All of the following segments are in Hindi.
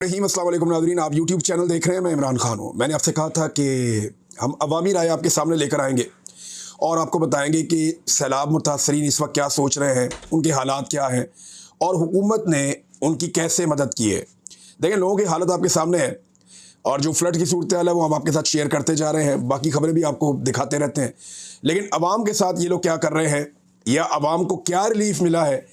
अस्सलाम वालेकुम नाज़रीन, आप YouTube चैनल देख रहे हैं। मैं इमरान खान हूँ। मैंने आपसे कहा था कि हम अवामी राय आपके सामने लेकर आएंगे और आपको बताएंगे कि सैलाब मुतासरीन इस वक्त क्या सोच रहे हैं, उनके हालात क्या हैं और हुकूमत ने उनकी कैसे मदद की है। देखें, लोगों की हालत आपके सामने है और जो फ्लड की सूरत हाल है वो हम आपके साथ शेयर करते जा रहे हैं। बाकी खबरें भी आपको दिखाते रहते हैं, लेकिन अवाम के साथ ये लोग क्या कर रहे हैं या अवाम को क्या रिलीफ मिला है,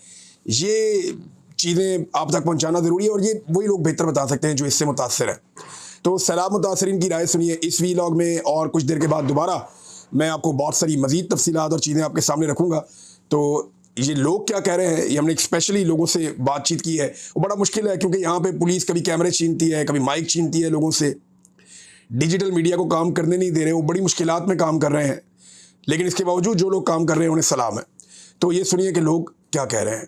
ये चीज़ें आप तक पहुंचाना ज़रूरी है और ये वही लोग बेहतर बता सकते हैं जो इससे मुतासर हैं। तो सैलाब मुतासरीन की राय सुनिए इस वीलॉग में, और कुछ देर के बाद दोबारा मैं आपको बहुत सारी मज़ीद तफसीलात और चीज़ें आपके सामने रखूँगा। तो ये लोग क्या कह रहे हैं, ये हमने स्पेशली लोगों से बातचीत की है। वो बड़ा मुश्किल है क्योंकि यहाँ पे पुलिस कभी कैमरे छीनती है, कभी माइक छीनती है लोगों से, डिजिटल मीडिया को काम करने नहीं दे रहे। वो बड़ी मुश्किलात में काम कर रहे हैं, लेकिन इसके बावजूद जो लोग काम कर रहे हैं उन्हें सलाम है। तो ये सुनिए कि लोग क्या कह रहे हैं।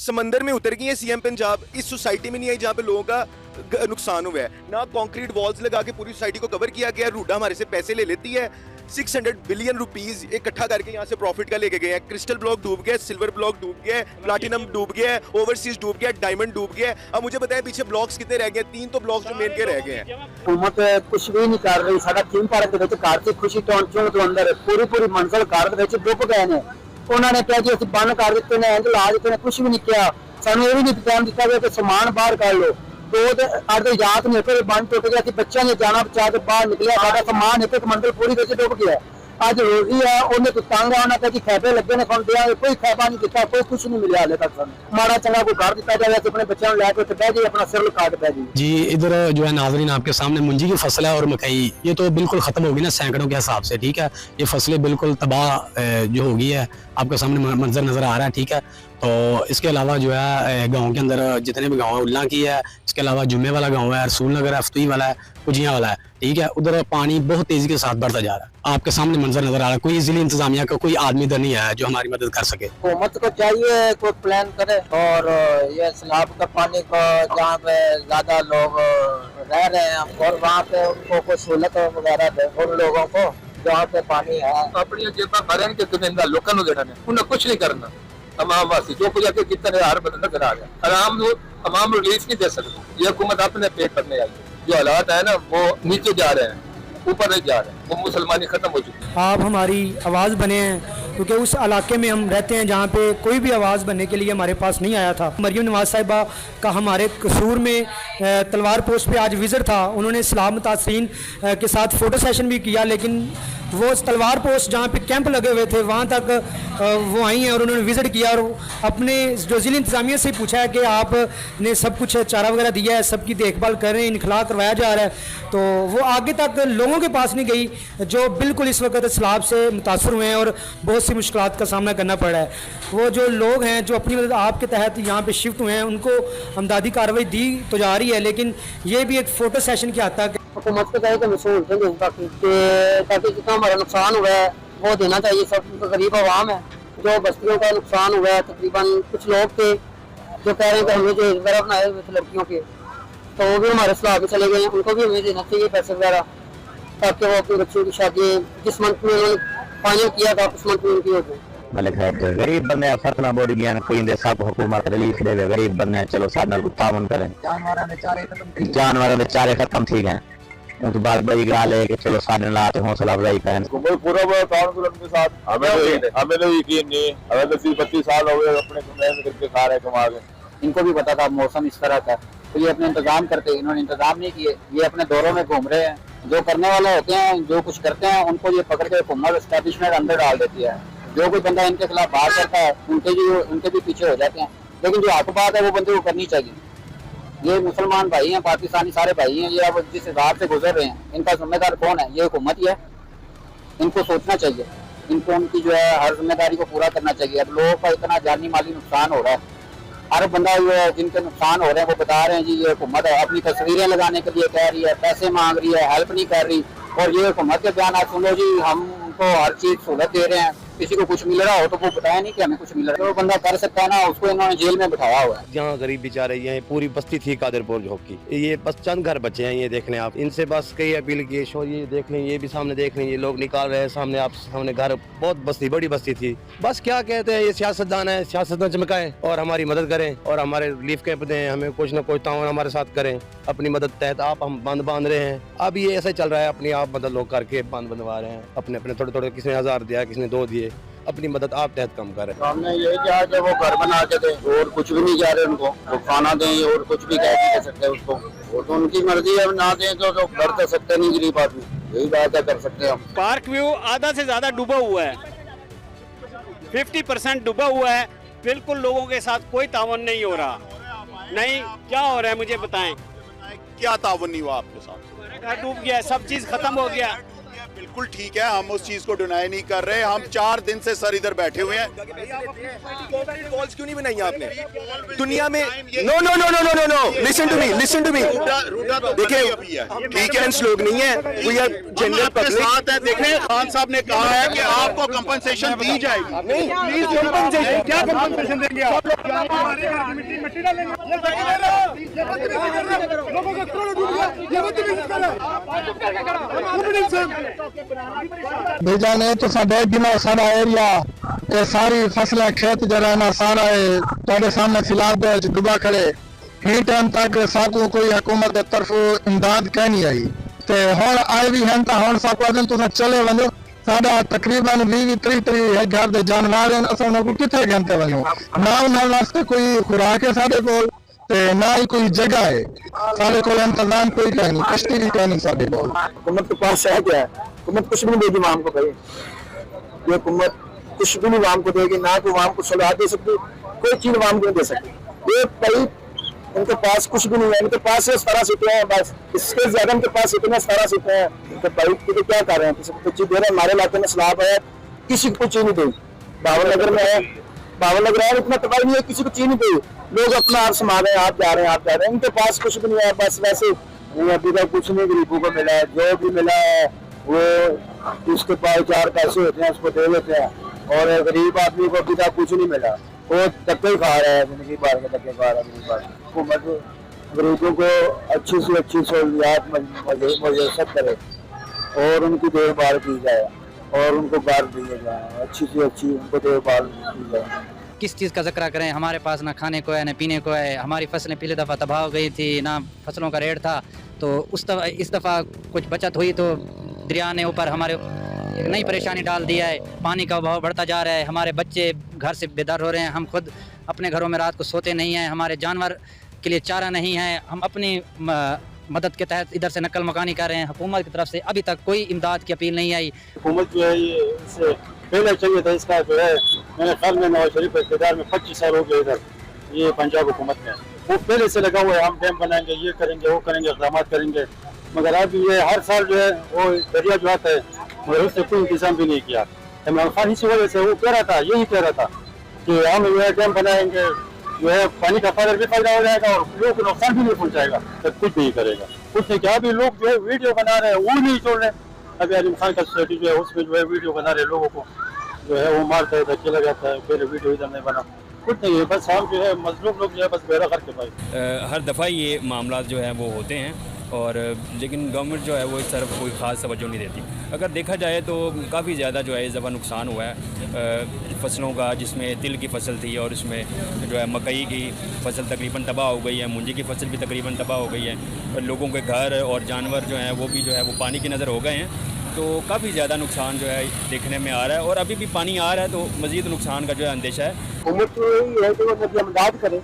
समंदर में उतर गई है सीएम पंजाब, इस सोसाइटी में नहीं आई जहाँ पे लोगों का नुकसान हुआ है। ना कंक्रीट वॉल्स लगा के पूरी सोसाइटी को कवर किया गया। रूडा हमारे से पैसे ले लेती है, 600 बिलियन रुपीस इकट्ठा करके यहाँ से प्रॉफिट का लेके गए हैं। क्रिस्टल ब्लॉक डूब गया, सिल्वर ब्लॉक डूब गया, प्लैटिनम डूब गया, ओवरसीज डूब गया, डायमंड डूब गया। अब मुझे बताएं पीछे ब्लॉक्स कितने रह गए? 3 तो ब्लॉक्स जो मेन के रह गए हैं। हुकूमत कुछ भी नहीं कर रही। साडा थीम पार्क ਦੇ ਵਿੱਚ ਘਰ ਦੀ ਖੁਸ਼ੀ ਤੋਂ ਅੰਦਰ ਪੂਰੀ ਮੰਜ਼ਲ ਘਰ ਦੇ ਵਿੱਚ ਡੁੱਬ ਗਏ ਨੇ। ਉਹਨਾਂ ਨੇ ਕਿਹਾ ਜੀ ਅਸੀਂ ਬੰਨ ਕਰ ਦਿੱਤੇ ਨੇ, ਇੰਜ ਲਾ ਦਿੱਤੇ ਨੇ, ਕੁਝ ਵੀ ਨਹੀਂ ਕਿਹਾ। ਸਾਨੂੰ ਇਹ ਵੀ ਨਹੀਂ ਪਤਾ ਦਿੱਤਾ ਗਿਆ ਕਿ ਸਮਾਨ ਬਾਹਰ ਕੱਢ ਲਓ। ਅੱਜ ਯਾਦ ਨਹੀਂ ਕੋਈ ਬੰਨ ਟੁੱਟ ਗਿਆ ਸੀ, ਬੱਚਿਆਂ ਨੇ ਜਾਣਾ ਬਚਾ ਕੇ ਬਾਹਰ ਨਿਕਲਿਆ। ਸਾਡਾ ਸਮਾਨ ਇੱਕ ਮੰਜ਼ਲ ਪੂਰੀ ਵਿੱਚ ਡੁੱਬ ਗਿਆ। ਅੱਜ ਰੋਜ਼ੀ ਹੈ ਉਹਨੇ ਤੋਂ ਤੰਗ ਆਉਣਾ ਕਿ ਜੀ ਖੈਪੇ ਲੱਗੇ ਨੇ, ਸਾਨੂੰ ਦਿਆ ਕੋਈ ਖੈਪਾ ਨਹੀਂ ਦਿੱਤਾ, ਕੋਈ ਕੁਝ ਨਹੀਂ ਮਿਲਿਆ ਹਾਲੇ ਤੱਕ ਸਾਨੂੰ। ਮਾੜਾ चंगा कोई घर दिता जाए तो अपने बच्चों को लेकर बह जाए, अपना सिर लुका के बह जाए। जी, इधर जो है नाजरीन आपके सामने मुंजी की फसल है और मकई, ये तो बिल्कुल खत्म होगी ना सैकड़ों के हिसाब से, ठीक है। ये फसलें बिल्कुल तबाह जो होगी है, आपके सामने मंजर नजर आ रहा है, ठीक है। तो इसके अलावा जो है गाँव के अंदर जितने भी गाँव है, उल्ला की है, इसके अलावा जुम्मे वाला गाँव है, रसूल नगर है, फतुही वाला है, कुजियाँ वाला है, ठीक है। उधर पानी बहुत तेजी के साथ बढ़ता जा रहा है। आपके सामने मंजर नजर आ रहा है। कोई जिले इंतजामिया का कोई आदमी इधर नहीं आया जो हमारी मदद कर सके। हुकूमत को चाहिए कोई प्लान करे और ये सैलाब का पानी को जहाँ पे ज्यादा लोग रह रहे हैं और वहाँ पे उनको कोई सहूलत वगैरह दे उन लोगों को जहाँ पे पानी है। अपनी जेबा भरन के तुम्हें लोगों को देना उन्हें कुछ नहीं करना। तमाम वासी जो कुछ आके कितने हर बंदा करा गया आराम तमाम रिलीफ नहीं दे सकते। ये हुकूमत अपने पेट भरने आई है। जो हालात है ना वो नीचे जा रहे हैं, ऊपर नहीं जा रहे, वो मुसलमानी खत्म हो चुकी है। आप हमारी आवाज़ बने हैं क्योंकि उस इलाके में हम रहते हैं जहाँ पे कोई भी आवाज़ बनने के लिए हमारे पास नहीं आया था। मरियम नवाज साहिबा का हमारे कसूर में तलवार पोस्ट पे आज विज़िट था। उन्होंने सैलाब मुतासरीन के साथ फ़ोटो सेशन भी किया, लेकिन वो तलवार पोस्ट जहाँ पे कैंप लगे हुए थे वहाँ तक वो आई हैं और उन्होंने विज़िट किया और अपने जो ज़िला इंतज़ामिया से पूछा है कि आपने सब कुछ चारा वगैरह दिया है, सबकी देखभाल कर रहे हैं, इनखला करवाया जा रहा है। तो वो आगे तक लोगों के पास नहीं गई जो बिल्कुल इस वक्त सैलाब से मुतासर हुए हैं और बहुत सी मुश्किलात का सामना करना पड़ रहा है। वो जो लोग हैं जो अपनी मदद आपके तहत यहाँ पे शिफ्ट हुए हैं उनको अमदादी कार्रवाई दी तो जा रही है, लेकिन ये भी एक फ़ोटो सेशन की हद तक हुकूमत को चाहिए कि सहूलतें दें ताकि जितना हमारा नुकसान हुआ है वो देना चाहिए। सब गरीब आवाम है, जो बस्तियों का नुकसान हुआ है, तकरीबन कुछ लोग थे जो कह रहे हैं कि हमें जो घर बनाए हुए थे लड़कियों के, तो वो भी हमारे सलाह में चले गए हैं, उनको भी हमें देना चाहिए पैसे वगैरह ताकि वो अपने बच्चों की शादी जिस मंथ में उन्होंने फाइनल किया था उस मंथ में उनकी हो गई। गरीब बंदे फसला बोड़ गया कोई सब हुकूमत रिलीफ दे, गरीब बंदे चलो साथ तावन करें। जानवर के चारे खत्म ठीक है तो बात बड़ी गाल है कि चलो साढ़े लाख हौसला अफजाई करें। पूरा कानून के साथ हमें तो यकीन नहीं, हमें तो 30-32 साल हो गए अपने मेहनत करके खा रहे कमा के। इनको भी पता था मौसम इस तरह का, तो ये अपने इंतजाम करते, इन्होंने इंतजाम नहीं किए। ये अपने दौरों में घूम रहे हैं, जो करने वाले होते हैं जो कुछ करते हैं उनको ये पकड़ के हुकूमत एस्टैब्लिशमेंट अंदर डाल देती है। जो कोई बंदा इनके खिलाफ बात करता है उनके भी पीछे हो जाते हैं, लेकिन जो हक बात है वो बंदे को करनी चाहिए। ये मुसलमान भाई हैं, पाकिस्तानी सारे भाई हैं, ये अब जिस हिसाब से गुजर रहे हैं इनका जिम्मेदार कौन है? ये हुकूमत ही है। इनको सोचना चाहिए, इनको उनकी जो है हर जिम्मेदारी को पूरा करना चाहिए। अब लोगों का इतना जानी माली नुकसान हो रहा है, हर बंदा जिनके नुकसान हो रहे हैं वो बता रहे हैं जी ये हुकूमत अपनी तस्वीरें लगाने के लिए कह रही है, पैसे मांग रही है, हेल्प नहीं कर रही। और ये हुकूमत के बयान सुनो जी हम उनको हर चीज सहूलत दे रहे हैं। किसी को कुछ मिल रहा हो तो वो बताया नहीं कि हमें कुछ मिल रहा है। जो बंदा कर सकता है ना, उसको इन्होंने जेल में बिठाया हुआ है। जहाँ गरीब बेचारे ये पूरी बस्ती थी कादरपुर झोंक की, ये बस चंद घर बचे हैं। ये देख लें आप, इनसे बस कई अपील की, शो ये देख लें, ये भी सामने देख लें, ये लोग निकाल रहे हैं सामने, आप सामने घर, बहुत बस्ती बड़ी बस्ती थी। बस क्या कहते हैं, ये सियासतदान है, सियासत में चमकाएं और हमारी मदद करें और हमारे रिलीफ कैंप दें, हमें कुछ न कुछ ताउन हमारे साथ करें अपनी मदद तहत। आप हम बंद बांध रहे हैं, अब ये ऐसा चल रहा है, अपनी आप मदद लोग करके बंद बंधवा रहे हैं अपने अपने थोड़े थोड़े, किसी ने 1000 दिया, किसी ने 2 दिए, अपनी मदद आप तहत कम करें। हमने ये कहा कि वो घर बना के दें और कुछ भी नहीं जा रहे उनको, वो खाना दें और कुछ भी कह नहीं सकते उसको, वो तो उनकी मर्जी है, ना दें तो कर तो सकते नहीं गरीब आदमी, यही बात है, कर सकते हैं हम। पार्क व्यू आधा से ज्यादा डूबा हुआ है, 50% डूबा हुआ है, बिल्कुल लोगों के साथ कोई तावन नहीं हो रहा। नहीं, क्या हो रहा है मुझे बताएं। क्या तावन नहीं हुआ आपके साथ? घर डूब गया, सब चीज खत्म हो गया। बिल्कुल ठीक है, हम उस चीज को डिनाई नहीं कर रहे। हम 4 दिन से सर इधर बैठे हुए हैं। वॉल्स क्यों नहीं बनाई आपने दुनिया में? No no no no no no no, listen to me, listen to me. देखिए, वीकेंड्स लोग नहीं है, वी आर जनरल पब्लिक साथ है। देखिए, खान साहब ने कहा है कि आपको कंपनसेशन दी जाएगी। नहीं, प्लीज कंपनसेशन, क्या कंपनसेशन देंगे आप? भेजा ने तो साढ़े दिनों सारा एरिया ये सारी फसलें खेत जरा ना सारा तेरे सामने फिलहाल डुबा खड़े ही टाइम तक साकू कोई हुकूमत के तरफ इमदाद कह नहीं आई ते हुण आए भी हैं तो हुण साकू दिन तुम चले वञो साडा तकरीबन 20-30 घर के जानवर हैं असां उन्हां को किथे गंते वञो ना उन्हां वास्ते कोई खुराक है साडे कोल ते ना ही कोई जगह है साडे कोल इंतजाम कोई कह नहीं कश्ती भी कह नहीं साडे कोल। हुकूमत के पास है क्या है? हुकूमत कुछ भी नहीं देगी वाम को, भाई ये हुकूमत कुछ भी नहीं वाम को देगी, ना तो वाम को सलाह दे सकती, कोई चीज वाम को नहीं दे सकती। ये भाई उनके पास कुछ भी नहीं है, उनके पास 17 सीटें हैं बस, इसके ज्यादा उनके पास इतने 17 सीटें हैं। तो भाई तो क्या कर रहे हैं, किसी को कुछ चीज दे रहे हैं? हमारे इलाके में सलाब है, किसी को कुछ चीज नहीं दी। बावन नगर में है, बावन नगर है, इतना तबाही नहीं है, किसी को चीज नहीं दी। लोग अपना आप संभाल रहे हैं, आप जा रहे हैं, आप जा रहे हैं, उनके पास कुछ भी नहीं है, बस वैसे अभी तक कुछ नहीं गरीबों को मिला है। जो भी मिला है वो उसके पास 4 पैसे होते हैं उसको दे देते हैं, और गरीब आदमी को अभी तक कुछ नहीं मिला, वो धक्के खा रहा है, जिंदगी भर के धक्के खा रहा है गरीब आदमी। हुकूमत गरीबों को अच्छी से अच्छी सहूलियात मुयसर करे और उनकी देखभाल की जाए और उनको घर दिए जाए, अच्छी से अच्छी उनको देखभाल की जाए। किस चीज़ का जिक्र करें, हमारे पास ना खाने को है ना पीने को है। हमारी फसलें पिछली दफ़ा तबाह हो गई थी, ना फसलों का रेट था, तो इस दफ़ा कुछ बचत हुई तो दरिया ने ऊपर हमारे एक नई परेशानी डाल दिया है। पानी का बहाव बढ़ता जा रहा है, हमारे बच्चे घर से बेदर हो रहे हैं, हम खुद अपने घरों में रात को सोते नहीं हैं, हमारे जानवर के लिए चारा नहीं है। हम अपनी मदद के तहत इधर से नकल मकानी कर रहे हैं। हुकूमत की तरफ से अभी तक कोई इमदाद की अपील नहीं आई। हुकूमत जो है ये इससे पहले चाहिए था, इसका जो है मेरे ख्याल में नवाज शरीफ इक़्तिदार में 25 साल हो गए इधर ये पंजाब हुकूमत में, वो पहले से लगा हुआ है, हम डैम बनाएंगे, ये करेंगे, वो करेंगे, इक़दाम करेंगे, मगर अब ये हर साल जो है वो दरिया जो आता है मगर उससे कोई इंतजाम भी नहीं किया। इमरान खान इसी वजह से वो कह रहा था, यही कह रहा था कि हम जो है डैम बनाएंगे, जो है पानी का फायदा भी फायदा हो जाएगा और लोगों को नुकसान भी नहीं पहुँचाएगा, तो कुछ नहीं करेगा। कुछ नहीं किया, अभी लोग जो है वीडियो बना रहे हैं वो नहीं छोड़ रहे। अभी अलीम खान का सोसाइटी जो है उसमें जो है वीडियो बना रहे, लोगों को जो है वो मारता है, धक्के लगाता है, फिर वीडियो इधर नहीं बना, कुछ नहीं है, बस हम जो है मजलूम लोग जो है बस बेरा करके भाई। हर दफ़ा ये मामला जो है वो होते हैं और लेकिन गवर्नमेंट जो है वो इस तरफ कोई ख़ास तवज्जो नहीं देती। अगर देखा जाए तो काफ़ी ज़्यादा जो है इस दफ़ा नुकसान हुआ है फसलों का, जिसमें तिल की फसल थी और इसमें जो है मकई की फसल तकरीबन तबाह हो गई है, मूंजी की फसल भी तकरीबन तबाह हो गई है, और लोगों के घर और जानवर जो हैं वो भी जो है वो पानी की नज़र हो गए हैं। तो काफ़ी ज़्यादा नुकसान जो है देखने में आ रहा है और अभी भी पानी आ रहा है, तो मज़ीद नुकसान का जो है अंदेशा है। हुकूमत को यही है कि वो नदी इमदाद करे,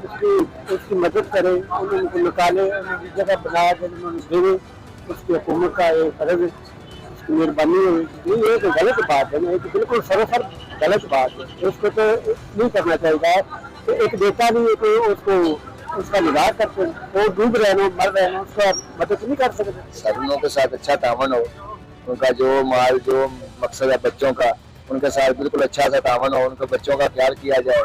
उसकी मदद करे, उनको निकाले, उनकी जगह बना दे, उसकी हुकूमत का एक फर्ज है, उसकी मेहरबानी है। ये तो गलत बात है, ये तो बिल्कुल सरासर गलत बात है, उसको तो नहीं करना चाहिए। तो एक बेटा भी तो उसको उसका निगाह करते हैं, वो डूब रहे हैं, मर रहे हैं, उसका मदद नहीं कर सकते। सभी के साथ अच्छा तावन हो, उनका जो माल जो मकसद है बच्चों का, उनके साथ बिल्कुल अच्छा सा तावन हो, उनके बच्चों का ख्याल किया जाए,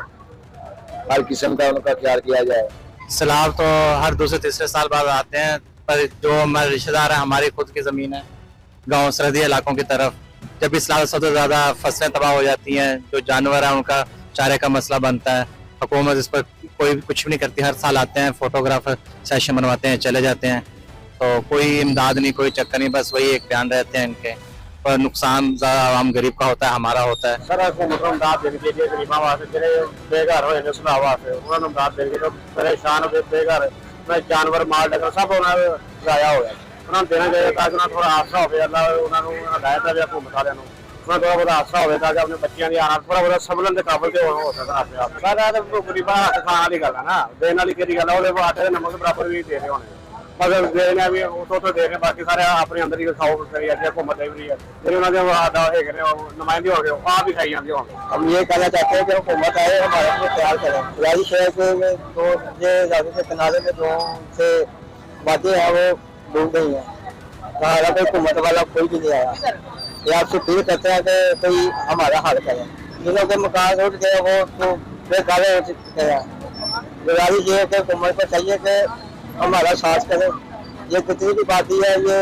हर किस्म का उनका ख्याल किया जाए। सैलाब तो हर 2-3 साल बाद आते हैं, पर जो हमारे रिश्तेदार हैं, हमारी खुद की ज़मीन है गाँव सरहदी इलाकों की तरफ, जब इस लाल सबसे ज़्यादा फसलें तबाह हो जाती हैं, जो जानवर है उनका चारे का मसला बनता है, हुकूमत इस पर कोई कुछ भी नहीं करती। हर साल आते हैं, फोटोग्राफर सेशन बनवाते हैं, चले जाते हैं, तो कोई इमदाद नहीं, कोई चक्कर नहीं, बस वही एक बयान रहते हैं इनके। पर नुकसान ज़्यादा आवाम गरीब का होता है, हमारा होता है। सर हुकूमत को इमदाद देने के लिए गरीबों वास्ते ਜਿਹੜੇ बेघर ਹੋਏ ਨੇ ਸੁਭਾਅ ਵਾਸਤੇ ਉਹਨਾਂ ਨੂੰ ਇਮਦਾਦ ਦੇਣ ਕੇ ਪਰੇਸ਼ਾਨ ਹੋ ਕੇ बेघर ਮੈਂ ਜਾਨਵਰ ਮਾਲ ਡੰਗਰ ਸਭ ਉਹਨਾਂ ਦੇ ਜ਼ਾਇਆ ਹੋਇਆ ਉਹਨਾਂ ਨੂੰ ਦੇਣਾ ਚਾਹੀਦਾ ਤਾਂ ਕਿ ਉਹਨਾਂ ਥੋੜਾ ਆਸਰਾ ਹੋਵੇ ਅੱਲਾ ਉਹਨਾਂ ਨੂੰ ਹਦਾਇਤ ਹੈ ਹਕੂਮਤ ਵਾਲਿਆਂ ਨੂੰ ਉਹਨਾਂ ਥੋੜਾ ਬਹੁਤ ਆਸਰਾ ਹੋਵੇ ਤਾਂ ਕਿ ਆਪਣੇ ਬੱਚਿਆਂ ਦੀ ਆਣਾ ਥੋੜਾ ਬਹੁਤ ਸੰਭਲਣ ਦੇ ਕਾਬਲ ਤੇ ਹੋ ਸਕਦਾ ਆਪਣੇ ਆਪ ਸਾਰਾ ਤਾਂ ਗਰੀਬਾਂ ਹੱਥ ਖਾਣ ਵਾਲੀ ਗੱਲ ਹੈ ਨਾ ਦੇਣ ਵਾਲੀ ਕਿਹੜੀ ਗੱਲ ਹੈ ਉਹਦੇ ਆਟੇ ਦੇ ਨਮਕ ਬਰਾਬਰ ਵੀ ਦੇ ਰਹੇ ਹੋਣੇ मगर देने भी तो दे रहे बाकी सारे अपने अंदर ही खाओ करी जाती है हुकूमत दे रही है फिर उन्होंने नुमाइंदे हो गए आप भी खाई जाती हो। हम ये कहना चाहते हैं कि हुकूमत आए हमारे लिए ख्याल करें। राजी शहर में तो ये ज़्यादा से किनारे में जो से बातें हैं वो डूब गई हैं, हमारा कोई हुकूमत वाला कोई भी नहीं आया। ये आपसे अपील करते हैं कि कोई हमारा हल करें। जिनों के मकान उठ गए वो तो बेकारे हो चुके हैं। गुजारिश ये है कि हुकूमत को चाहिए कि हमारा साथ करे। ये कितनी की बात है, ये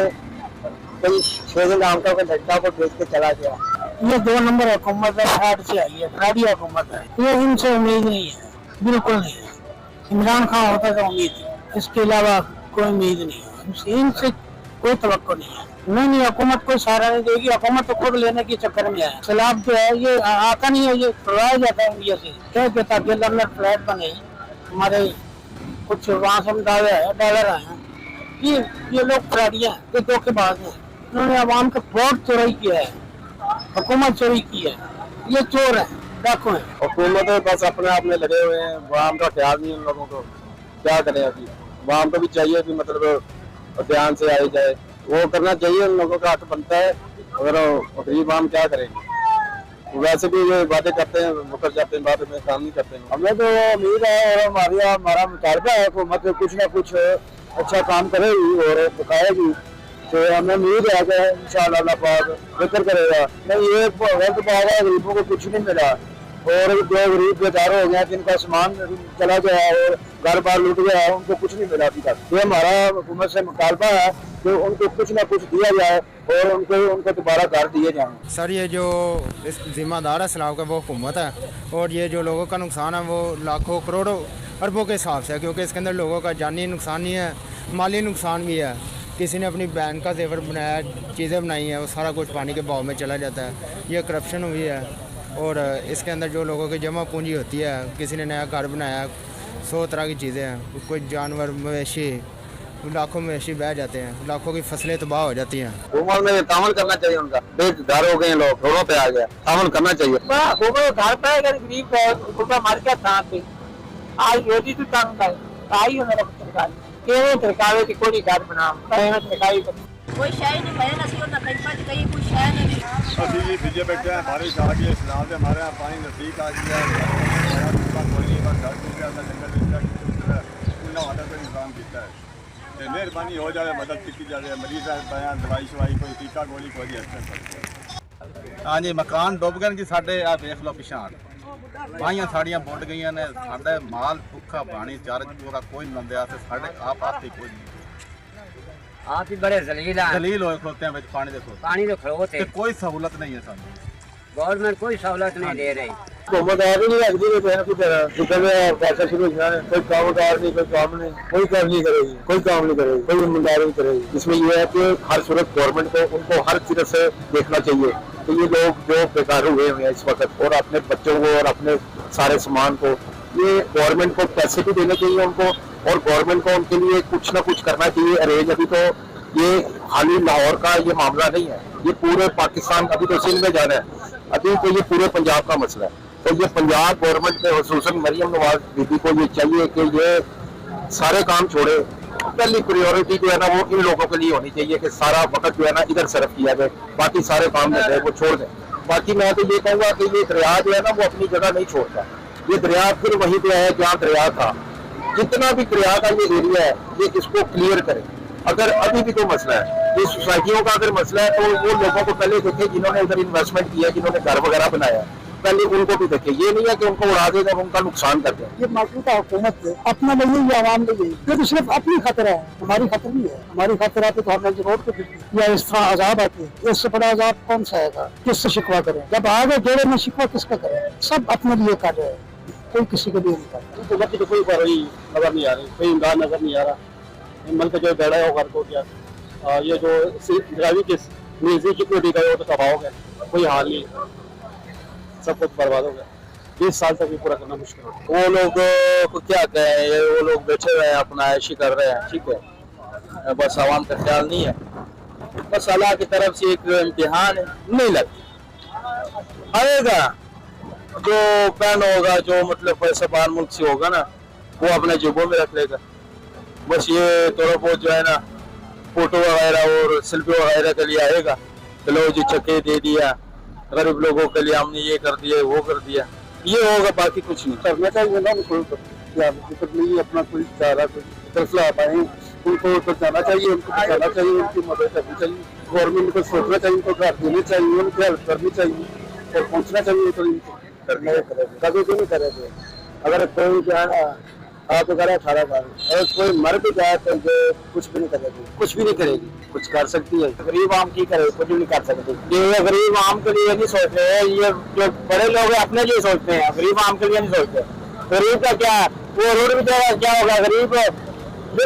कोई शेर नाम का कोई लड़का को बेच के चला गया। ये 2 नंबर हुकूमत है, फ्रॉड से आई है, फ्रॉडी हुकूमत है। ये इनसे उम्मीद नहीं है, बिल्कुल नहीं है। इमरान खान होता तो उम्मीद है, इसके अलावा कोई उम्मीद नहीं है, इनसे कोई तवक्को नहीं है। नहीं हुकूमत कोई सहारा नहीं देगी, हुकूमत तो खुद लेने के चक्कर में है। सैलाब जो है ये आता नहीं है, ये करवाया जाता है इंडिया से कह के ताकि लंदन फ्लैट बने हमारे कुछ वहाँ से डॉलर आए हैं। ये लोग फ्रॉडियाँ हैं, ये धोखेबाज हैं। उन्होंने आवाम का वोट चोरी किया है, हुकूमत चोरी की है, ये चोर है, डाकू है। हुकूमत बस अपने आप में लगे हुए हैं, आवाम का ख्याल नहीं उन लोगों को। क्या करें अभी, आवाम को भी चाहिए कि मतलब ध्यान से आई जाए, वो करना चाहिए, उन लोगों का हक बनता है। अगर गरीब आम क्या करेंगे, वैसे भी ये बातें करते हैं, मुकर जाते हैं, बाद में काम नहीं करते हैं। हमें तो उम्मीद है और हमारा मुतालबा है हुकूमत कुछ ना कुछ अच्छा काम करेगी और दिखाएगी, तो हमें उम्मीद है कि इंशाअल्लाह अल्लाह पाक बेहतर करेगा। नहीं ये गलत बात है, गरीबों को कुछ नहीं मिला और जो गरीब बेचारे हो गए जिनका सामान चला गया और घर बार लूट गया है, उनको कुछ नहीं मिला अभी तक। ये हमारा हुकूमत से मुतालबा है कि उनको कुछ ना कुछ दिया जाए और उनको दोबारा घर दिए जाएं। सर ये जो इस जिम्मेदार है सैलाब का वो हुकूमत है और ये जो लोगों का नुकसान है वो लाखों करोड़ों अरबों के हिसाब से है, क्योंकि इसके अंदर लोगों का जानी नुकसान नहीं है, माली नुकसान भी है। किसी ने अपनी बहन का जेवर बनाया, चीज़ें बनाई हैं, वो सारा कुछ पानी के बहाव में चला जाता है। ये करप्शन हुई है और इसके अंदर जो लोगों की जमा पूंजी होती है, किसी ने नया घर बनाया, 100 तरह की चीज़ें हैं, कोई जानवर मवेशी, लाखों मवेशी बह जाते हैं, लाखों की फसलें तबाह हो जाती हैं। हुकूमत में तामल करना चाहिए, उनका बेघर हो गए लोग, घरों पे आ गया, तामल करना चाहिए। घर पे अगर गरीब मार के था आज रोटी तो काम आई मेरा सरकार केवल सरकार की कोई घर बना सरकारी कोई शय नहीं भैया नसी और नखैपत कहीं कोई शय नहीं। अभी जी बीजे बैठे हैं, बारिश आ गई, इस्लाम से हमारे यहाँ पानी नजदीक आ गया है, कोई नहीं बस घर टूट गया था, जंगल वादा पर इंतजाम किया है। मेहरबानी हो जाए, मदद की जाए, मरीज बयान दवाई शवाई कोई टीका गोली कोई अच्छा। हाँ जी मकान डुब गए कि साढ़े आ देख लो पिछाड़ बाइयां साड़ियां बुड़ गई ने, साढ़े माल भुखा पानी चार पूरा कोई बंदे आते साढ़े आप आते कोई नहीं। आप ही बड़े जलील होए खलोते हैं पानी देखो, पानी तो खड़ोते कोई सहूलत नहीं है सानू, गवर्नमेंट कोई सहूलत नहीं दे रही। हुकूमत है भी नहीं लगती है की तरह दुकान में पैसा शुरू किया है, कोई कामगार नहीं, कोई काम नहीं, कोई काम नहीं करेगी, कोई काम नहीं करेगी, कोई जिम्मेदारी नहीं करेगी। इसमें यह है कि हर सूरत गवर्नमेंट को उनको हर तरह से देखना चाहिए कि ये लोग जो बेकार हुए हैं इस वक्त और अपने बच्चों को और अपने सारे सामान को, ये गवर्नमेंट को पैसे भी देने चाहिए उनको और गवर्नमेंट को उनके लिए कुछ ना कुछ करना चाहिए अरेंज। अभी तो ये खाली लाहौर का ये मामला नहीं है, ये पूरे पाकिस्तान, अभी तो सिंध में जाना है, अभी तो ये पूरे पंजाब का मसला है। तो ये पंजाब गवर्नमेंट में खुसूसन मरियम नवाज दीदी को ये चाहिए कि ये सारे काम छोड़े, पहली प्रायोरिटी जो है ना वो इन लोगों के लिए होनी चाहिए कि सारा वक्त जो है ना इधर सर्व किया जाए, बाकी सारे काम जो है वो छोड़ दें। बाकी मैं तो ये कहूँगा कि ये दरिया जो है ना वो अपनी जगह नहीं छोड़ता, ये दरिया फिर वहीं पे है जहाँ दरिया था। जितना भी दरिया का ये एरिया है ये इसको क्लियर करें। अगर अभी भी कोई मसला है, ये सोसाइटियों का अगर मसला है तो वो लोगों को पहले देखें जिन्होंने उधर इन्वेस्टमेंट किया, जिन्होंने घर वगैरह बनाया, पहले उनको भी देखे, ये नहीं है कि उनको उड़ा देगा उनका नुकसान कर दे। ये मौजूदा हुकूमत अपना नहीं है, आवाम नहीं है, ये तो सिर्फ अपनी खतरा है, हमारी खतर नहीं है। हमारी खतर आती तो हमने रोड पे फिरती या इस तरह आजाद आती है। इससे बड़ा आजाद कौन सा आएगा? किससे शिकवा करें? जब आगे गेड़े में शिकवा किसका करें? सब अपने लिए कर रहे हैं, कोई किसी के लिए नहीं कर रहा। हुकूमत की तो कोई कार्रवाई नजर नहीं आ रही, कोई इमदाद नजर नहीं आ रहा। मुल्क जो बेड़ा है वो गर्क हो गया। ये जो ड्राइविंग के म्यूजिक कितने भी गए वो तो तबाह हो गए, कोई हाल नहीं, सब कुछ बर्बाद हो गया। 20 साल तक भी पूरा करना मुश्किल हो गया। वो लोग को क्या कहें, वो लोग बैठे हुए हैं अपना ऐशी कर रहे हैं, ठीक है, बस आवाम का ख्याल नहीं है। बस अल्लाह की तरफ से एक इम्तिहान है, नहीं लगता आएगा जो पैन होगा, जो मतलब पैसा बाहर मुल्क से होगा ना, वो अपने जेबों में रख लेगा। बस ये थोड़ा बहुत जो है ना फोटो वगैरह और सेल्फी वगैरह के लिए आएगा, चलो जी चक्के दे दिया, गरीब लोगों के लिए हमने ये कर दिया वो कर दिया, ये होगा, बाकी कुछ नहीं करना चाहिए ना। नहीं अपना कोई चारा कोई फैसला पाए उनको तो जाना चाहिए, उनको जाना चाहिए, उनकी मदद करनी चाहिए, गवर्नमेंट को सोचना चाहिए, उनको घर देने चाहिए, उनकी हेल्प करनी चाहिए और पहुँचना चाहिए। तो कभी भी नहीं करेंगे। अगर कोई जो है ना आप अगर 18 साल और कोई मर भी जाए तो कुछ भी नहीं करेगी, कुछ भी नहीं करेगी, कुछ कर सकती है। गरीब आम की करे, कुछ भी नहीं कर सकती। ये गरीब आम के लिए नहीं सोच रहे हैं, ये जो बड़े लोग हैं अपने लिए सोचते हैं, गरीब आम के लिए नहीं सोचते। गरीब का क्या, वो रोड भी क्या होगा, गरीब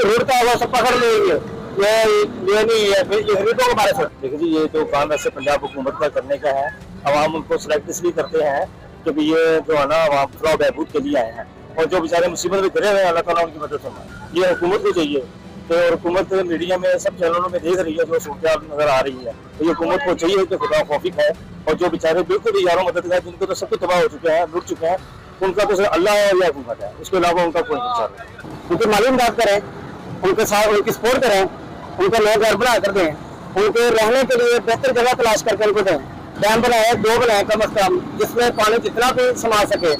रोड का होगा सब पकड़ लेंगे, ये नहीं है, फिर गरीबों को मारे। देखिए जी, ये जो काम ऐसे पंजाब हुकूमत का करने का है, अवाम उनको सिलेक्ट इसलिए करते हैं क्योंकि ये जो है ना अवाम फलाह बहबूद के लिए आए हैं, और जो बेचारे मुसीबत में गिरे हुए हैं अल्लाह ताला उनकी मदद फरमाए। ये हुकूमत को चाहिए, तो हुकूमत मीडिया में सब चैनलों में देख रही है जो सूरत नजर आ रही है, तो ये हुकूमत को चाहिए कि खुदा खौफी है, और जो बेचारे बिल्कुल भी यारों मदद करें, जिनको तो सब कुछ तबाह हो चुके हैं, लुट चुके हैं, उनका तो अल्लाह या हुकूमत है, उसके अलावा उनका कोई नहीं। उनकी मालूम बात करें, उनके साथ उनकी सपोर्ट करें, उनका नया घर बना कर दें, उनके रहने के लिए बेहतर जगह तलाश करके उनको दें। डैम बनाए, 2 बनाए कम अज कम, जिसमें पानी जितना भी समा सके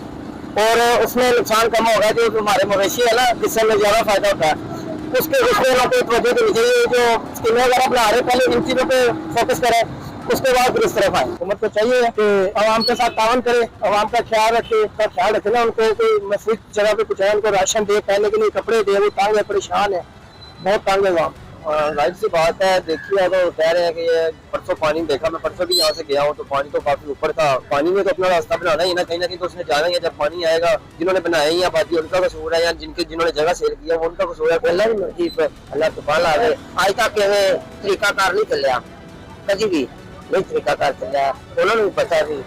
और उसमें नुकसान कम होगा। जो हमारे मवेशी है ना, जिससे हमें ज्यादा फायदा होता है, उसके ना कोई तवज्जो देनी चाहिए। जो स्कीमें वगैरह बना रहे, पहले इन चीजों पे फोकस करें, उसके बाद फिर इस तरफ आए। हुकूमत को चाहिए कि आवाम के साथ तावन करे, आवाम का ख्याल रखे, ना उनको कोई मफीद जगह पे कुछ है, उनको राशन दे, पहनने के लिए कपड़े दे, वो तंग है, परेशान है, बहुत तंग है आवाम। राइट सी बात है। देखिए तो कह रहे हैं कि ये परसों पानी देखा, मैं परसों भी यहाँ से गया हूँ तो पानी तो काफी ऊपर था। पानी में तो अपना रास्ता बनाना ही ना, कहीं ना कहीं तो उसने जाना ही है। जब पानी आएगा, जिन्होंने बनाया ही आबादी उनका कसूर है, या जिन्होंने जगह सेल किया वो उनका कसूर है। अल्लाह की मर्जी पे अल्लाह तूफान आ गए। आज तक तरीकाकार नहीं चलिया, कभी भी नहीं तरीकाकार चलिया। उन्होंने भी पता भी,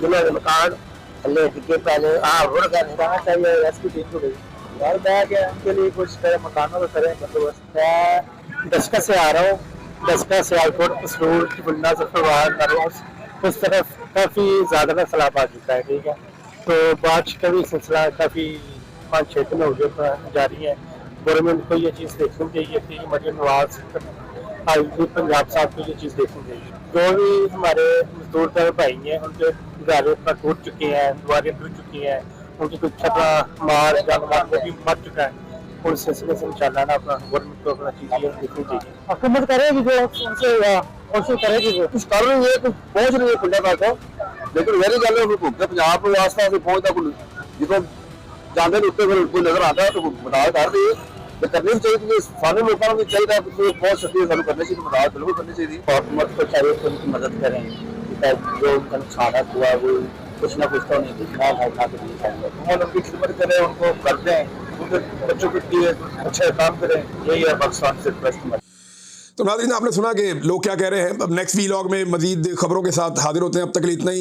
जिन्होंने मकान थले टिके पहले रुड़ गए, निकालना चाहिए, रेस्क्यू टीम को गई घर बह गया, उनके लिए कुछ करें, मकानों को करें बंदोबस्त। मैं दशका से आ रहा हूँ, दशका से आउटपुट स्टोर की बुंदा से उस तरफ काफ़ी ज़्यादा ना सैलाब आ चुका है, ठीक है। तो बारिश का भी सिलसिला काफ़ी 5-6 दिन हो गए जारी है। गवर्नमेंट को ये चीज़ देखनी चाहिए थी, मरीम नवाज पंजाब साहब को ये चीज़ देखनी चाहिए। जो भी हमारे मजदूर का भाई हैं, उनके घर टूट चुके हैं, दीवारें टूट चुकी हैं, उनकी कुछ छपरा मार जानवर वो भी मर चुका है। और इस सिलसिले से इंशाल्लाह ना अपना गवर्नमेंट को अपना चीज़ देखनी चाहिए। हुकूमत करेगी जो उनसे करेगी, जो कुछ कर रही है, कुछ पहुँच रही है खुले बात है, लेकिन मेरी गल हुकूमत पंजाब को वास्ता से पहुँचता कुछ जो जाते उत्ते कोई नजर आता है तो मदद कर रही है, करनी भी चाहिए। सारे लोगों को चाहिए बहुत सकती है, सानू करनी चाहिए, मदद बिल्कुल करनी चाहिए। हुकूमत को चाहिए कि उनकी मदद करें, जो उनका नुकसान हुआ वो कुछ ना कुछ तो नहीं, उनकी खिदमत करें, उनको कर दें, उनके बच्चों के लिए अच्छा काम करें, यही है पाकिस्तान से बेस्ट। तो नाज़रीन, आपने सुना कि लोग क्या कह रहे हैं। अब नेक्स्ट वीलॉग में मजीद खबरों के साथ हाजिर होते हैं, अब तक के लिए इतना ही।